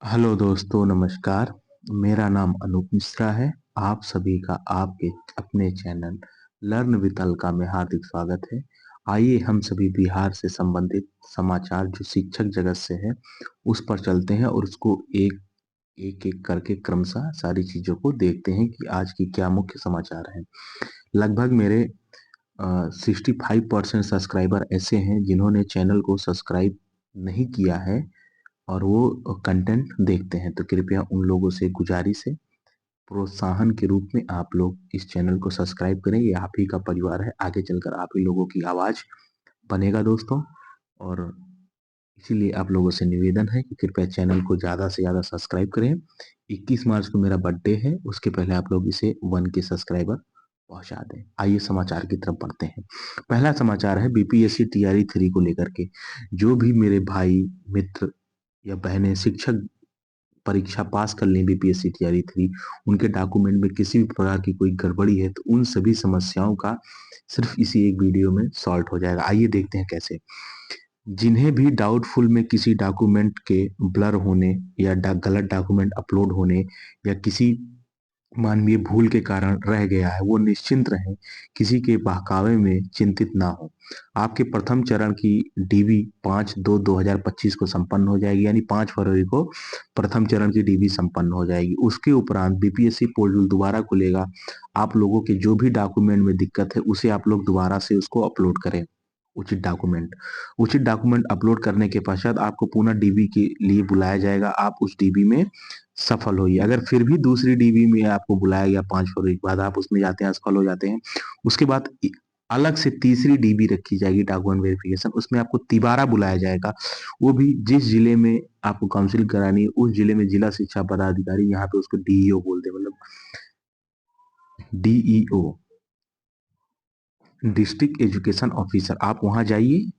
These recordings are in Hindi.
हेलो दोस्तों, नमस्कार। मेरा नाम अनूप मिश्रा है। आप सभी का आपके अपने चैनल लर्न विद अलका में हार्दिक स्वागत है। आइए हम सभी बिहार से संबंधित समाचार जो शिक्षक जगत से है उस पर चलते हैं और उसको एक एक एक करके क्रमशः सारी चीजों को देखते हैं कि आज की क्या मुख्य समाचार है। लगभग मेरे 65% सब्सक्राइबर ऐसे हैं जिन्होंने चैनल को सब्सक्राइब नहीं किया है और वो कंटेंट देखते हैं, तो कृपया उन लोगों से गुजारिश है, प्रोत्साहन के रूप में आप लोग इस चैनल को सब्सक्राइब करें। ये आप ही का परिवार है, आगे चलकर आप ही लोगों की आवाज बनेगा दोस्तों। और इसीलिए आप लोगों से निवेदन है कि कृपया चैनल को ज्यादा से ज्यादा सब्सक्राइब करें। 21 मार्च को मेरा बर्थडे है, उसके पहले आप लोग इसे 1 के सब्सक्राइबर पहुंचा दें। आइए समाचार की तरफ बढ़ते हैं। पहला समाचार है बीपीएससी टीआरई 3 को लेकर के। जो भी मेरे भाई मित्र या बहनें शिक्षक परीक्षा पास कर लें बीपीएससी तैयारी 3, उनके डॉक्यूमेंट में किसी भी प्रकार की कोई गड़बड़ी है तो उन सभी समस्याओं का सिर्फ इसी एक वीडियो में सॉल्व हो जाएगा। आइए देखते हैं कैसे। जिन्हें भी डाउटफुल में किसी डॉक्यूमेंट के ब्लर होने या गलत डॉक्यूमेंट अपलोड होने या किसी मानवीय भूल के कारण रह गया है, वो निश्चिंत रहें, किसी के बहकावे में चिंतित ना हो। आपके प्रथम चरण की डीबी 5/2/2025 को संपन्न हो जाएगी, यानी 5 फरवरी को प्रथम चरण की डीबी संपन्न हो जाएगी। उसके उपरांत बीपीएससी पोर्टल दोबारा खुलेगा। आप लोगों के जो भी डॉक्यूमेंट में दिक्कत है उसे आप लोग दोबारा से उसको अपलोड करें। उचित डॉक्यूमेंट अपलोड करने के पश्चात आपको पुनः डीबी के लिए बुलाया जाएगा। आप उस डीबी में सफल होइए। अगर फिर भी दूसरी डीबी में आपको बुलाया गया 5 फरवरी के बाद, आप उसमें जाते हैं, असफल हो जाते हैं, उसके बाद अलग से तीसरी डीबी रखी जाएगी डॉक्यूमेंट वेरिफिकेशन, उसमें आपको तिबारा बुलाया जाएगा। वो भी जिस जिले में आपको काउंसिलिंग करानी है उस जिले में जिला शिक्षा पदाधिकारी, यहाँ पे उसको डीईओ बोलते हैं, मतलब डीईओ, डिस्ट्रिक्ट एजुकेशन ऑफिसर। आप वहां जाइए,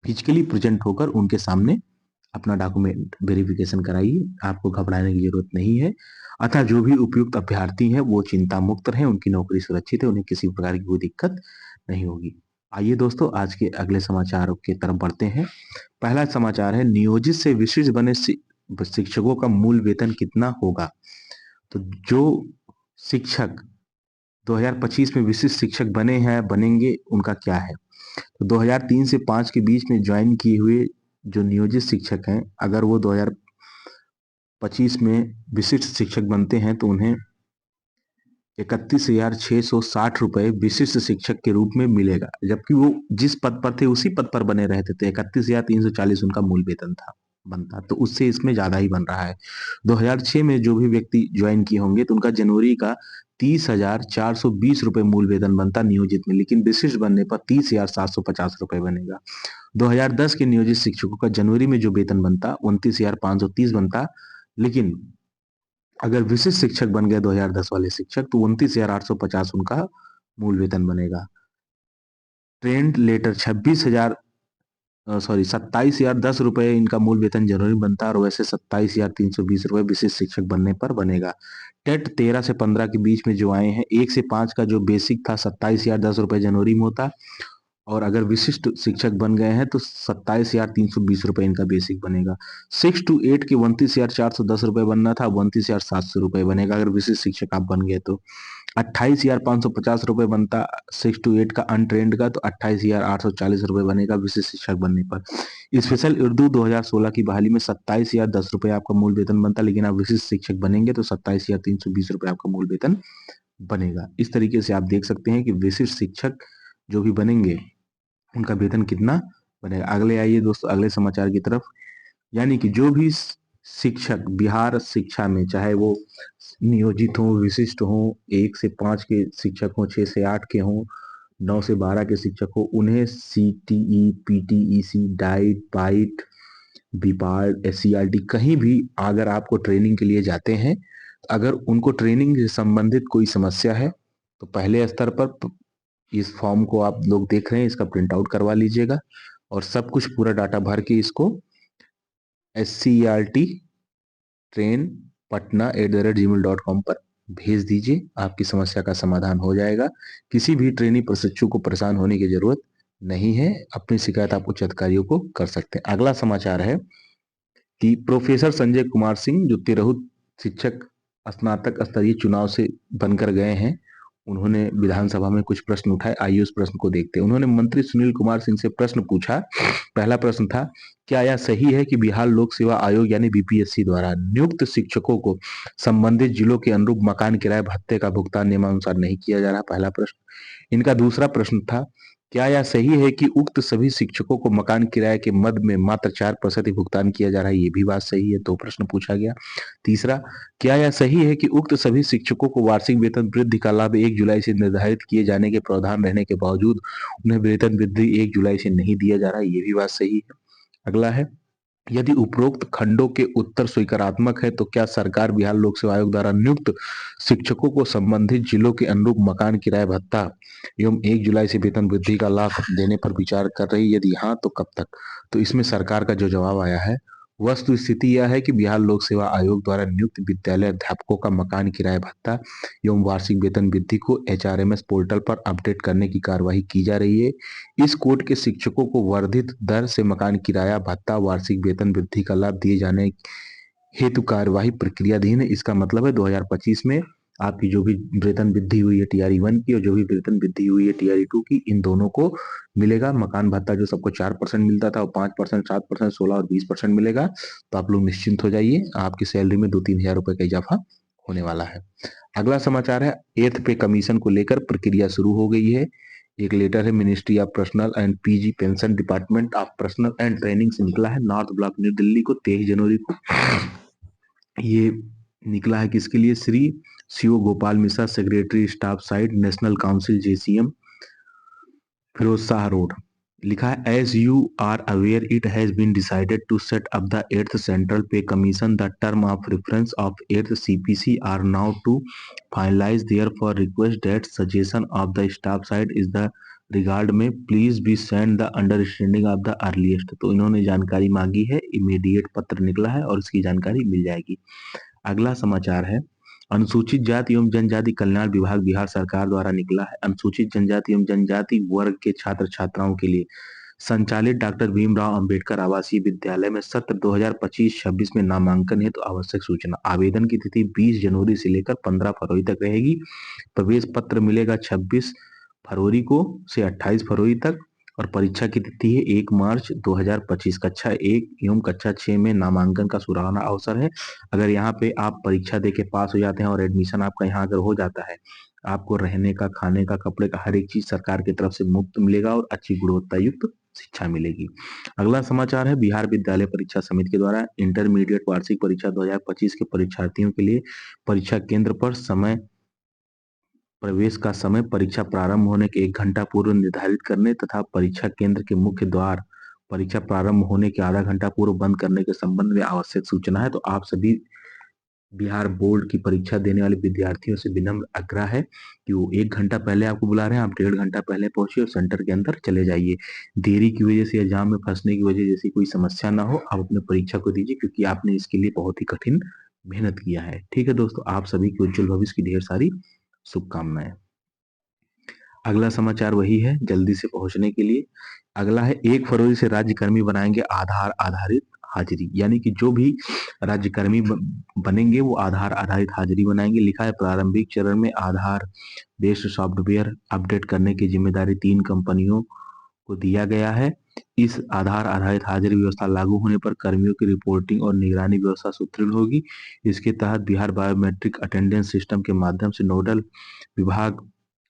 फिजिकली प्रेजेंट होकर उनके सामने अपना डॉक्यूमेंट वेरिफिकेशन कराइए। आपको घबराने की जरूरत नहीं है। अतः जो भी उपयुक्त अभ्यर्थी हैं वो चिंता मुक्त रहें, उनकी नौकरी सुरक्षित है, उन्हें किसी प्रकार की कोई दिक्कत नहीं होगी। आइए दोस्तों आज के अगले समाचार की तरफ बढ़ते हैं। पहला समाचार है नियोजित से विशिष्ट बने शिक्षकों का मूल वेतन कितना होगा। तो जो शिक्षक 2025 में विशिष्ट शिक्षक बने हैं बनेंगे उनका क्या है। तो 2003 से 5 के बीच में ज्वाइन किए हुए जो नियोजित शिक्षक हैं, अगर वो 2025 में विशिष्ट शिक्षक बनते हैं तो उन्हें 31,660 रुपए विशिष्ट शिक्षक के रूप में मिलेगा, जबकि वो जिस पद पर थे उसी पद पर बने रहते थे। 31,340 उनका मूल वेतन था बनता, तो उससे इसमें ज्यादा ही बन रहा है। 2006 में जो भी व्यक्ति ज्वाइन किए होंगे तो उनका जनवरी का 30,420 रुपए मूल वेतन बनता नियोजित में, लेकिन विशिष्ट बनने पर 30,750 रुपए बनेगा। 2010 के नियोजित शिक्षकों का जनवरी में जो वेतन बनता 29,530 बनता, लेकिन अगर विशिष्ट शिक्षक बन गए 2010 वाले शिक्षक तो 29,850 उनका मूल वेतन बनेगा। ट्रेंड लेटर 27,010 रुपए इनका मूल वेतन जनवरी में बनता है और वैसे 27,320 रुपए विशिष्ट शिक्षक बनने पर बनेगा। टेट 13 से 15 के बीच में जो आए हैं, 1 से 5 का जो बेसिक था 27,010 रुपए जनवरी में होता, और अगर विशिष्ट शिक्षक बन गए हैं तो 27,320 रुपए इनका बेसिक बनेगा। 6 to 8 के 29,410 रुपए बनना था, 29,700 रुपए बनेगा अगर विशिष्ट शिक्षक आप बन गए तो। 28,550 रुपए बनता 6 to 8 का अनट्रेंड का, तो 28,840 रुपए बनेगा विशिष्ट शिक्षक बनने पर। स्पेशल उर्दू 2016 की बहाली में 27,010 रुपए आपका मूल वेतन बनता, लेकिन आप विशिष्ट शिक्षक बनेंगे तो 27,320 रुपए आपका मूल वेतन बनेगा। इस तरीके से आप देख सकते हैं कि विशिष्ट शिक्षक जो भी बनेंगे उनका वेतन कितना बनेगा। अगले आइए दोस्तों अगले समाचार की तरफ। यानी कि जो भी शिक्षक बिहार शिक्षा में, चाहे वो नियोजित हो, विशिष्ट हो, 1 से 5 के शिक्षक हो, 6 से 8 के हो, 9 से 12 के शिक्षक हो, उन्हें CTE, PTEC, DIET, BITE, BIPARD, SCERT कहीं भी अगर आपको ट्रेनिंग के लिए जाते हैं, अगर उनको ट्रेनिंग से संबंधित कोई समस्या है तो पहले स्तर पर इस फॉर्म को आप लोग देख रहे हैं, इसका प्रिंट आउट करवा लीजिएगा और सब कुछ पूरा डाटा भर के इसको SCERT ट्रेन पटना @gmail.com पर भेज दीजिए। आपकी समस्या का समाधान हो जाएगा। किसी भी ट्रेनी प्रशिक्षु को परेशान होने की जरूरत नहीं है। अपनी शिकायत आप उच्च अधिकारियों को कर सकते हैं। अगला समाचार है कि प्रोफेसर संजय कुमार सिंह जो तिरहुत शिक्षक स्नातक स्तरीय चुनाव से बनकर गए हैं, उन्होंने विधानसभा में कुछ प्रश्न उठाए। आइए उस प्रश्न को देखते हैं। उन्होंने मंत्री सुनील कुमार सिंह से प्रश्न पूछा। पहला प्रश्न था, क्या यह सही है कि बिहार लोक सेवा आयोग यानी बीपीएससी द्वारा नियुक्त शिक्षकों को संबंधित जिलों के अनुरूप मकान किराए भत्ते का भुगतान नियमानुसार नहीं किया जा रहा? पहला प्रश्न। इनका दूसरा प्रश्न था, क्या यह सही है कि उक्त सभी शिक्षकों को मकान किराए के मद में मात्र 4% ही भुगतान किया जा रहा है? ये भी बात सही है, दो प्रश्न पूछा गया। तीसरा, क्या यह सही है कि उक्त सभी शिक्षकों को वार्षिक वेतन वृद्धि का लाभ 1 जुलाई से निर्धारित किए जाने के प्रावधान रहने के बावजूद उन्हें वेतन वृद्धि 1 जुलाई से नहीं दिया जा रहा है? ये भी बात सही है। अगला है, यदि उपरोक्त खंडों के उत्तर स्वीकारात्मक है तो क्या सरकार बिहार लोक सेवा आयोग द्वारा नियुक्त शिक्षकों को संबंधित जिलों के अनुरूप मकान किराए भत्ता एवं 1 जुलाई से वेतन वृद्धि का लाभ देने पर विचार कर रही है? यदि हाँ तो कब तक? तो इसमें सरकार का जो जवाब आया है, वस्तु स्थिति यह है कि बिहार लोक सेवा आयोग द्वारा नियुक्त विद्यालय अध्यापकों का मकान किराए भत्ता एवं वार्षिक वेतन वृद्धि को एचआरएमएस पोर्टल पर अपडेट करने की कार्यवाही की जा रही है। इस कोड के शिक्षकों को वर्धित दर से मकान किराया भत्ता वार्षिक वेतन वृद्धि का लाभ दिए जाने हेतु कार्यवाही प्रक्रियाधीन है। इसका मतलब है 2025 में आपकी जो भी वेतन वृद्धि हुई है टीआरई 1 की और जो भी वेतन वृद्धि हुई है टीआरई 2 की, इन दोनों को मिलेगा। मकान भत्ता जो सबको 4% मिलता था, वो 5%, 7%, 16 और 20% मिलेगा। तो आप लोग निश्चिंत हो जाइए, आपकी सैलरी में 2-3 हजार रुपए का इजाफा होने वाला है। अगला समाचार है, 8th पे कमीशन को लेकर प्रक्रिया शुरू हो गई है। एक लेटर है ministry of personal and PG pension department of personal and training से निकला है, नॉर्थ ब्लॉक न्यू दिल्ली को 23 जनवरी को। ये निकला है किसके लिए? Shri Shiv Gopal Mishra, secretary staff side, national council JCM, Firoz Shah road. लिखा है, as you are aware it has been decided to set up the 8th central pay commission, the term of reference of 8th CPC are now to finalise their for request that suggestion of the staff side is the regard में please be send the understanding of the earliest. तो इन्होंने जानकारी मांगी है, इमीडिएट पत्र निकला है और इसकी जानकारी मिल जाएगी। अगला समाचार है, अनुसूचित जाति एवं जनजाति कल्याण विभाग बिहार सरकार द्वारा निकला है। अनुसूचित जनजाति एवं जनजाति वर्ग के छात्र छात्राओं के लिए संचालित डॉक्टर भीमराव अंबेडकर आवासीय विद्यालय में सत्र 2025-26 में नामांकन हेतु तो आवश्यक सूचना। आवेदन की तिथि 20 जनवरी से लेकर 15 फरवरी तक रहेगी। प्रवेश पत्र मिलेगा 26 फरवरी को से 28 फरवरी तक और परीक्षा की तिथि है 1 मार्च 2025। कक्षा 1 एवं कक्षा 6 में नामांकन का सुराना अवसर है। अगर यहाँ पे आप परीक्षा दे के पास हो जाते हैं और एडमिशन आपका यहाँ अगर हो जाता है, आपको रहने का, खाने का, कपड़े का हर एक चीज सरकार की तरफ से मुफ्त मिलेगा और अच्छी गुणवत्ता युक्त शिक्षा मिलेगी। अगला समाचार है, बिहार विद्यालय परीक्षा समिति के द्वारा इंटरमीडिएट वार्षिक परीक्षा 2025 के परीक्षार्थियों के लिए परीक्षा केंद्र पर प्रवेश का समय परीक्षा प्रारंभ होने के 1 घंटा पूर्व निर्धारित करने तथा परीक्षा केंद्र के मुख्य द्वार परीक्षा प्रारंभ होने के आधा घंटा पूर्व बंद करने के संबंध में आवश्यक सूचना है। तो आप सभी बिहार बोर्ड की परीक्षा देने वाले विद्यार्थियों से विनम्र आग्रह है कि वो 1 घंटा पहले आपको बुला रहे हैं, आप 1.5 घंटा पहले पहुंचे और सेंटर के अंदर चले जाइए। देरी की वजह से या जाम में फंसने की वजह जैसी कोई समस्या ना हो, आप अपने परीक्षा को दीजिए क्योंकि आपने इसके लिए बहुत ही कठिन मेहनत किया है। ठीक है दोस्तों, आप सभी के उज्जवल भविष्य की ढेर सारी शुभकामनाएं। अगला समाचार वही है जल्दी से पहुंचने के लिए। अगला है, 1 फरवरी से राज्यकर्मी बनाएंगे आधार आधारित हाजिरी, यानी कि जो भी राज्यकर्मी बनेंगे वो आधार आधारित हाजिरी बनाएंगे। लिखा है, प्रारंभिक चरण में आधार बेस्ड सॉफ्टवेयर अपडेट करने की जिम्मेदारी 3 कंपनियों को दिया गया है। इस आधार आधारित हाजिरी व्यवस्था लागू होने पर कर्मियों की रिपोर्टिंग और निगरानी व्यवस्था सुदृढ़ होगी। इसके तहत बिहार बायोमेट्रिक अटेंडेंस सिस्टम के माध्यम से नोडल विभाग,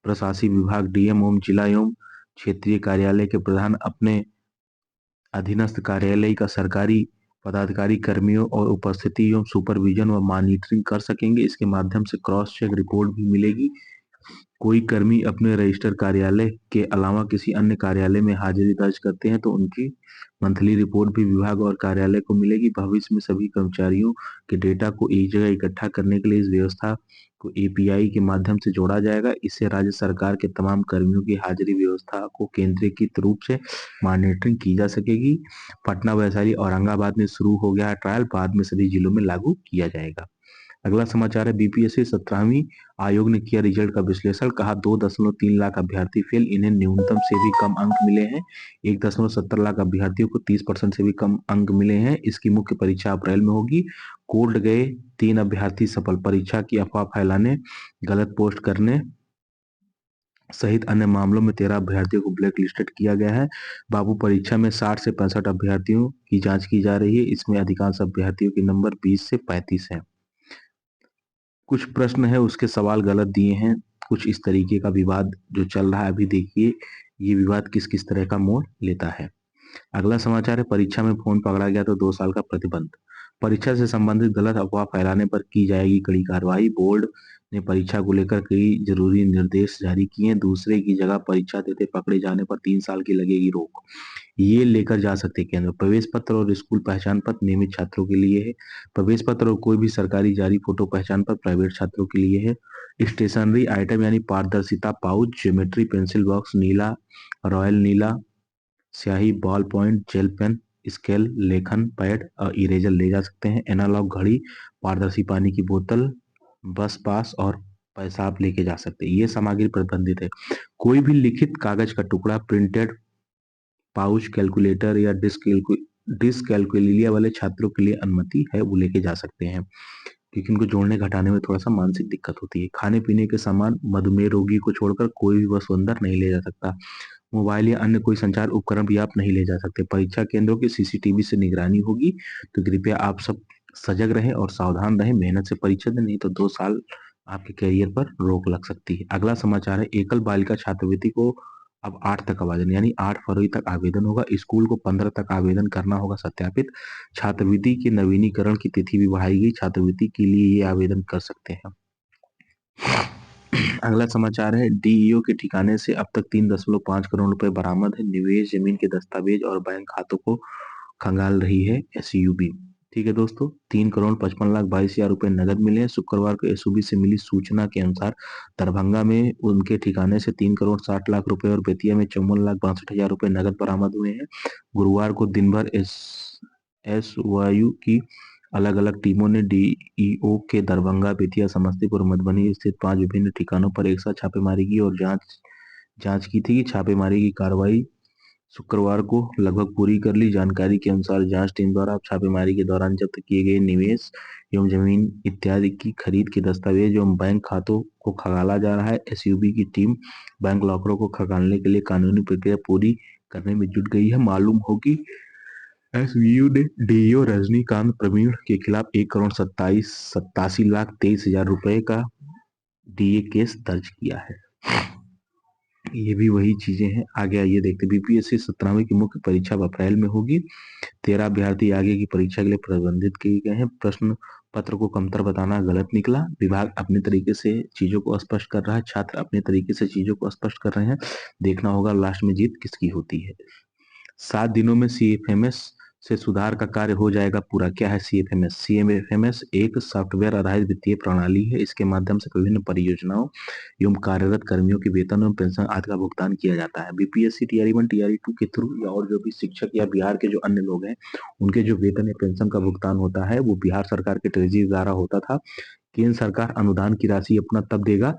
प्रशासनिक विभाग, डीएम एवं जिला एवं क्षेत्रीय कार्यालय के प्रधान अपने अधीनस्थ कार्यालय का सरकारी पदाधिकारी कर्मियों और उपस्थिति एवं सुपरविजन व मॉनिटरिंग कर सकेंगे। इसके माध्यम से क्रॉस चेक रिपोर्ट भी मिलेगी। कोई कर्मी अपने रजिस्टर कार्यालय के अलावा किसी अन्य कार्यालय में हाजिरी दर्ज करते हैं तो उनकी मंथली रिपोर्ट भी विभाग और कार्यालय को मिलेगी। भविष्य में सभी कर्मचारियों के डेटा को एक जगह इकट्ठा करने के लिए इस व्यवस्था को एपीआई के माध्यम से जोड़ा जाएगा। इससे राज्य सरकार के तमाम कर्मियों की हाजिरी व्यवस्था को केंद्रीकृत रूप से मॉनिटरिंग की जा सकेगी। पटना, वैशाली, औरंगाबाद में शुरू हो गया ट्रायल, बाद में सभी जिलों में लागू किया जाएगा। अगला समाचार है बीपीएससी 17वीं आयोग ने किया रिजल्ट का विश्लेषण, कहा 2.3 लाख अभ्यर्थी फेल, इन्हें न्यूनतम से भी कम अंक मिले हैं। 1.70 लाख अभ्यर्थियों को 30% से भी कम अंक मिले हैं। इसकी मुख्य परीक्षा अप्रैल में होगी। कोर्ट गए 3 अभ्यर्थी सफल, परीक्षा की अफवाह फैलाने, गलत पोस्ट करने सहित अन्य मामलों में 13 अभ्यर्थियों को ब्लैक लिस्टेड किया गया है। बाबू परीक्षा में 60 से 65 अभ्यर्थियों की जांच की जा रही है। इसमें अधिकांश अभ्यर्थियों के नंबर 20 से 35 हैं। कुछ प्रश्न है उसके सवाल गलत दिए हैं। कुछ इस तरीके का विवाद जो चल रहा है, अभी देखिए ये विवाद किस किस तरह का मोड़ लेता है। अगला समाचार है परीक्षा में फोन पकड़ा गया तो 2 साल का प्रतिबंध, परीक्षा से संबंधित गलत अफवाह फैलाने पर की जाएगी कड़ी कार्रवाई। बोर्ड ने परीक्षा को लेकर कई जरूरी निर्देश जारी किए। दूसरे की जगह परीक्षा देते पकड़े जाने पर 3 साल की लगेगी रोक। ये लेकर जा सकते केंद्र। प्रवेश पत्र और स्कूल पहचान पत्र नियमित छात्रों के लिए है। प्रवेश पत्र और कोई भी सरकारी जारी फोटो पहचान पत्र प्राइवेट छात्रों के लिए है। स्टेशनरी आइटम यानी पारदर्शिता पाउच, ज्योमेट्री पेंसिल बॉक्स, नीला रॉयल नीला स्याही, ball point, gel pen, scale, लेखन पैड और इरेजर ले जा सकते हैं। एनालॉग घड़ी, पारदर्शी पानी की बोतल, बस पास और पैसा आप लेके जा सकते हैं। ये सामग्री प्रतिबंधित है। कोई भी लिखित कागज का टुकड़ा, प्रिंटेड पाउच, कैलकुलेटर या डिसकैलकुलिया वाले छात्रों के लिए अनुमति है, वो लेके जा सकते हैं क्योंकि उनको जोड़ने घटाने में थोड़ा सा मानसिक दिक्कत होती है। खाने पीने के सामान, मधुमेह रोगी को छोड़कर कोई भी वस्तु अंदर नहीं ले जा सकता। मोबाइल या अन्य कोई संचार उपकरण भी आप नहीं ले जा सकते। परीक्षा केंद्रों की सीसीटीवी से निगरानी होगी, तो कृपया आप सब सजग रहें और सावधान रहें। मेहनत से परीक्षा दें, नहीं तो 2 साल आपके करियर पर रोक लग सकती है। अगला समाचार है एकल बालिका छात्रवृत्ति को अब 8 तक आवेदन, यानी 8 फरवरी तक आवेदन होगा। स्कूल को 15 तक आवेदन करना होगा सत्यापित। छात्रवृत्ति के नवीनीकरण की तिथि भी बढ़ाई गई। छात्रवृत्ति के लिए ये आवेदन कर सकते हैं। अगला समाचार है डीईओ के ठिकाने से अब तक 3.5 करोड़ रुपए बरामद है। निवेश, जमीन के दस्तावेज और बैंक खातों को खंगाल रही है एसयूबी। ठीक है दोस्तों, 3,55,22,000 रुपए नगद मिले हैं। शुक्रवार को एसयूबी से मिली सूचना के अनुसार दरभंगा में उनके ठिकाने से 3,60,00,000 रुपए और बेतिया में 54,62,000 रुपए नगद बरामद हुए हैं। गुरुवार को दिन भर एसवायु की अलग अलग टीमों ने डीईओ के दरभंगा, बेतिया, समस्तीपुर, मधुबनी स्थित 5 विभिन्न ठिकानों पर एक साथ छापेमारी की और जांच की थी। छापेमारी की कार्रवाई शुक्रवार को लगभग पूरी कर ली। जानकारी के अनुसार जांच टीम द्वारा छापेमारी के दौरान जब्त किए गए निवेश एवं जमीन इत्यादि की खरीद के दस्तावेज एवं बैंक खातों को खंगाला जा रहा है। एसयूबी की टीम बैंक लॉकरों को खंगालने के लिए कानूनी प्रक्रिया पूरी करने में जुट गई है। मालूम हो कि एसवीयू ने डीईओ रजनीकांत प्रवीण के खिलाफ 1,87,23,000 रुपए का डीए केस दर्ज किया है। ये भी वही चीजें हैं। आगे आइए देखते हैं। बीपीएससी 17वीं की मुख्य परीक्षा अब अप्रैल में होगी। 13 अभ्यर्थी आगे की परीक्षा के लिए प्रतिबंधित किए गए हैं। प्रश्न पत्र को कमतर बताना गलत निकला। विभाग अपने तरीके से चीजों को स्पष्ट कर रहा है, छात्र अपने तरीके से चीजों को स्पष्ट कर रहे हैं। देखना होगा लास्ट में जीत किसकी होती है। 7 दिनों में सीएफएमएस से सुधार का कार्य हो जाएगा पूरा। क्या है सीएफएमएस? सीएफएमएस एक सॉफ्टवेयर आधारित वित्तीय प्रणाली है। इसके माध्यम से विभिन्न परियोजनाओं एवं कार्यरत कर्मियों के वेतन एवं पेंशन आदि का भुगतान किया जाता है। बीपीएससी टीआरई 1 टीआरई 2 के थ्रू या और जो भी शिक्षक या बिहार के जो अन्य लोग हैं, उनके जो वेतन या पेंशन का भुगतान होता है वो बिहार सरकार के ट्रेजरी द्वारा होता था। केंद्र सरकार अनुदान की राशि अपना तब देगा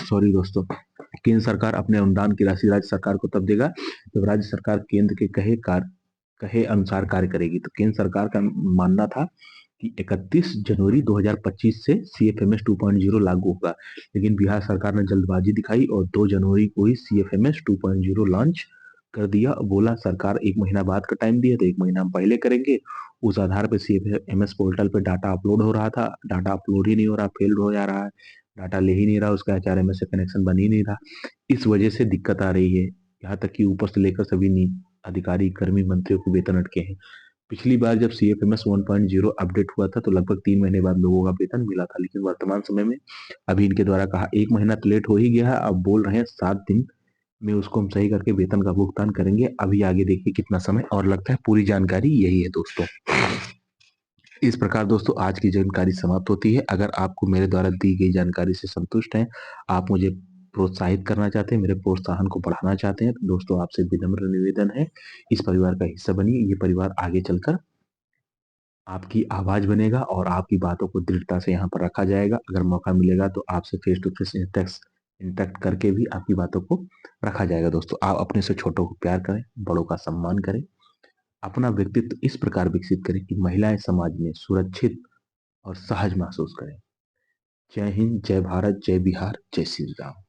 सॉरी दोस्तों, केंद्र सरकार अपने अनुदान की राशि राज्य सरकार को तब देगा जब राज्य सरकार केंद्र के कहे अनुसार कार्य करेगी। तो केंद्र सरकार का मानना था कि 31 जनवरी 2025 से सीएफएमएस 2.0 लागू होगा, लेकिन बिहार सरकार ने जल्दबाजी दिखाई और 2 जनवरी को ही सीएफएमएस 2.0 लॉन्च कर दिया। बोला सरकार 1 महीना बाद का टाइम दिया तो 1 महीना हम पहले करेंगे। उस आधार पर सीएफएमएस पोर्टल पे डाटा अपलोड हो रहा था, डाटा अपलोड ही नहीं हो रहा, फेल्ड हो जा रहा है, डाटा ले ही नहीं रहा, उसका एचआरएमएस से कनेक्शन बन ही नहीं रहा। इस वजह से दिक्कत आ रही है। यहाँ तक कि ऊपर से लेकर सभी अधिकारी, कर्मी, मंत्रियों के वेतन अटके हैं। पिछली बार जब सीएफएमएस 1.0 अपडेट हुआ था तो लगभग 3 महीने बाद लोगों का वेतन मिला था, लेकिन वर्तमान समय में अभी इनके द्वारा कहा 1 महीना तो लेट हो ही गया है, अब बोल रहे हैं 7 दिन में उसको हम सही करके वेतन का भुगतान करेंगे। अभी आगे देखिए कितना समय और लगता है। पूरी जानकारी यही है दोस्तों। इस प्रकार दोस्तों आज की जानकारी समाप्त होती है। अगर आपको मेरे द्वारा दी गई जानकारी से संतुष्ट हैं, आप मुझे प्रोत्साहित करना चाहते हैं, मेरे प्रोत्साहन को बढ़ाना चाहते हैं, तो दोस्तों आपसे विनम्र निवेदन है इस परिवार का हिस्सा बनिए। ये परिवार आगे चलकर आपकी आवाज बनेगा और आपकी बातों को दृढ़ता से यहाँ पर रखा जाएगा। अगर मौका मिलेगा तो आपसे फेस टू फेस इंटरेक्ट करके भी आपकी बातों को रखा जाएगा। दोस्तों, आप अपने से छोटों को प्यार करें, बड़ों का सम्मान करें, अपना व्यक्तित्व इस प्रकार विकसित करें कि महिलाएं समाज में सुरक्षित और सहज महसूस करें। जय हिंद, जय भारत, जय बिहार, जय श्री राम।